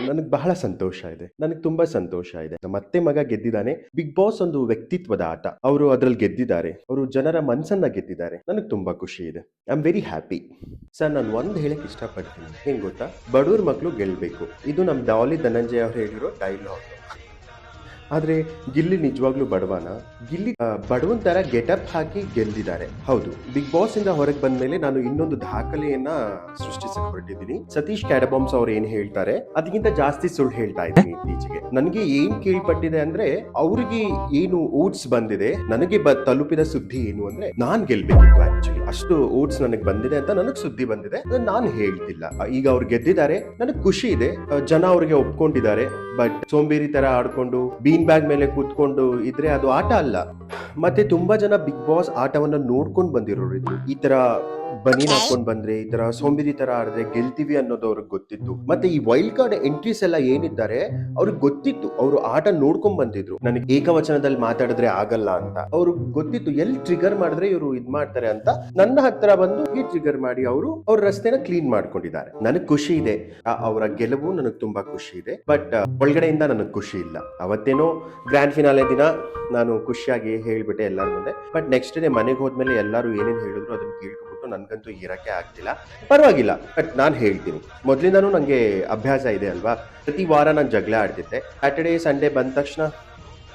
ನನಗೆ ಬಹಳ ಸಂತೋಷ ಇದೆ. ನನಗೆ ತುಂಬಾ ಸಂತೋಷ ಇದೆ. ನಮ್ಮ ಅತ್ತೆ ಮಗ ಗೆದ್ದಿದ್ದಾನೆ. ಬಿಗ್ ಬಾಸ್ ಒಂದು ವ್ಯಕ್ತಿತ್ವದ ಆಟ. ಅವರು ಅದ್ರಲ್ಲಿ ಗೆದ್ದಿದ್ದಾರೆ. ಅವರು ಜನರ ಮನಸ್ಸನ್ನ ಗೆದ್ದಿದ್ದಾರೆ. ನನಗೆ ತುಂಬಾ ಖುಷಿ ಇದೆ. I am very happy. Sir, ನಾನು ಒಂದು ಹೇಳಕ್ ಇಷ್ಟಪಡ್ತೀನಿ. ಏನ್ ಗೊತ್ತಾ? ಬಡವ್ರ ಮಕ್ಕಳು ಗೆಲ್ಬೇಕು. ಇದು ನಮ್ಮ ಡಾಲಿ ಧನಂಜಯ ಅವ್ರು ಹೇಳಿರೋ ಡೈಲಾಗ್. ಆದ್ರೆ ಗಿಲ್ಲಿ ನಿಜವಾಗ್ಲೂ ಬಡವನ? ಗಿಲ್ಲಿ ಬಡವನ್ ತರ ಗೆಟಪ್ ಹಾಕಿ ಗೆಲ್ದಿದ್ದಾರೆ. ಹೌದು, ಬಿಗ್ ಬಾಸ್ ಇಂದ ಹೊರಗೆ ಬಂದ ಮೇಲೆ ನಾನು ಇನ್ನೊಂದು ದಾಖಲೆಯನ್ನ ಸೃಷ್ಟಿಸಕ್ ಹೊರಟಿದ್ದೀನಿ. ಸತೀಶ್ ಕ್ಯಾಡಬಾಮ್ಸ್ ಅವ್ರು ಏನ್ ಹೇಳ್ತಾರೆ ಅದಕ್ಕಿಂತ ಜಾಸ್ತಿ ಸುಳ್ಳು ಹೇಳ್ತಾ ಇದ್ದೀನಿ ಇತ್ತೀಚೆಗೆ. ನನಗೆ ಏನ್ ಕೇಳ್ಪಟ್ಟಿದೆ ಅಂದ್ರೆ, ಅವ್ರಿಗೆ ಏನು ಓಟ್ಸ್ ಬಂದಿದೆ, ನನಗೆ ತಲುಪಿದ ಸುದ್ದಿ ಏನು ಅಂದ್ರೆ ನಾನ್ ಗೆಲ್ಬೇಕಿತ್ತು. ಆಕ್ಚುಲಿ ಅಷ್ಟು ಓಟ್ಸ್ ನನಗೆ ಬಂದಿದೆ ಅಂತ ನನಗ್ ಸುದ್ದಿ ಬಂದಿದೆ. ನಾನು ಹೇಳ್ತಿಲ್ಲ. ಈಗ ಅವ್ರು ಗೆದ್ದಿದ್ದಾರೆ, ನನಗ್ ಖುಷಿ ಇದೆ. ಜನ ಅವ್ರಿಗೆ ಒಪ್ಕೊಂಡಿದ್ದಾರೆ. ಬಟ್ ಸೋಂಬೇರಿ ತರ ಆಡ್ಕೊಂಡು ಬೀನ್ ಬ್ಯಾಗ್ ಮೇಲೆ ಕೂತ್ಕೊಂಡು ಇದ್ರೆ ಅದು ಆಟ ಅಲ್ಲ. ಮತ್ತೆ ತುಂಬಾ ಜನ ಬಿಗ್ ಬಾಸ್ ಆಟವನ್ನ ನೋಡ್ಕೊಂಡು ಬಂದಿರೋರು ಇದ್ರು. ಈ ತರ ಬನೀನ್ ಹಾಕೊಂಡ್ ಬಂದ್ರೆ, ಈ ತರ ಸೋಂಬೇರಿ ತರ ಆಡಿದ್ರೆ ಗೆಲ್ತೀವಿ ಅನ್ನೋದು ಅವ್ರಿಗೆ ಗೊತ್ತಿತ್ತು. ಮತ್ತೆ ಈ ವೈಲ್ಡ್ ಕಾರ್ಡ್ ಎಂಟ್ರೀಸ್ ಎಲ್ಲ ಏನಿದ್ದಾರೆ ಅವ್ರಿಗೆ ಗೊತ್ತಿತ್ತು. ಅವರು ಆಟ ನೋಡ್ಕೊಂಡ್ ಬಂದಿದ್ರು. ನನಗೆ ಏಕವಚನದಲ್ಲಿ ಮಾತಾಡಿದ್ರೆ ಆಗಲ್ಲ ಅಂತ ಅವ್ರಿಗೆ ಗೊತ್ತಿತ್ತು. ಎಲ್ಲಿ ಟ್ರಿಗರ್ ಮಾಡಿದ್ರೆ ಇವರು ಇದ್ ಮಾಡ್ತಾರೆ ಅಂತ ನನ್ನ ಹತ್ರ ಬಂದು ಈ ಟ್ರಿಗರ್ ಮಾಡಿ ಅವರು ಅವ್ರ ರಸ್ತೆನ ಕ್ಲೀನ್ ಮಾಡ್ಕೊಂಡಿದ್ದಾರೆ. ನನಗ್ ಖುಷಿ ಇದೆ. ಅವರ ಗೆಲುವು ನನಗ್ ತುಂಬಾ ಖುಷಿ ಇದೆ. ಬಟ್ ಒಳಗಡೆಯಿಂದ ನನಗ್ ಖುಷಿ ಇಲ್ಲ. ಅವತ್ತೇನೋ ಗ್ರ್ಯಾಂಡ್ ಫಿನಾಲೆ ದಿನ ನಾನು ಖುಷಿಯಾಗಿ ಹೇಳ್ಬಿಟ್ಟೆ ಎಲ್ಲರ ಮುಂದೆ. ಬಟ್ ನೆಕ್ಸ್ಟ್ ಡೇ ಮನೆಗೆ ಹೋದ್ಮೇಲೆ ಎಲ್ಲರೂ ಏನೇನ್ ಹೇಳಿದ್ರು ಅದನ್ನ ಕೇಳ್ಕೊಬಿಟ್ಟು ನನ್ಗಂತೂ ಇರಕ್ಕೆ ಆಗ್ತಿಲ್ಲ. ಪರವಾಗಿಲ್ಲ, ಬಟ್ ನಾನು ಹೇಳ್ತೀನಿ. ಮೊದ್ಲಿಂದಾನು ನಂಗೆ ಅಭ್ಯಾಸ ಇದೆ ಅಲ್ವಾ. ಪ್ರತಿ ವಾರ ನಾನು ಜಗಳ ಆಡ್ತಿದ್ದೆ. ಸ್ಯಾಟರ್ಡೇ ಸಂಡೇ ಬಂದ ತಕ್ಷಣ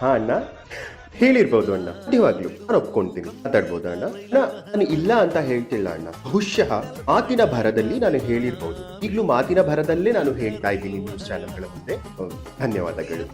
ಹಾ ಅಣ್ಣ ಹೇಳಿರ್ಬೋದು ಅಣ್ಣ, ನಿಜವಾಗ್ಲು ನಾನು ಒಪ್ಕೊಂತೀನಿ, ಮಾತಾಡ್ಬೋದು ಅಣ್ಣ. ನಾನು ಇಲ್ಲ ಅಂತ ಹೇಳ್ತಿಲ್ಲ ಅಣ್ಣ. ಬಹುಶಃ ಮಾತಿನ ಭರದಲ್ಲಿ ನಾನು ಹೇಳಿರ್ಬೋದು. ಈಗಲೂ ಮಾತಿನ ಭರದಲ್ಲೇ ನಾನು ಹೇಳ್ತಾ ಇದ್ದೀನಿ ನ್ಯೂಸ್ ಚಾನೆಲ್ಗಳ ಮುಂದೆ. ಧನ್ಯವಾದಗಳು.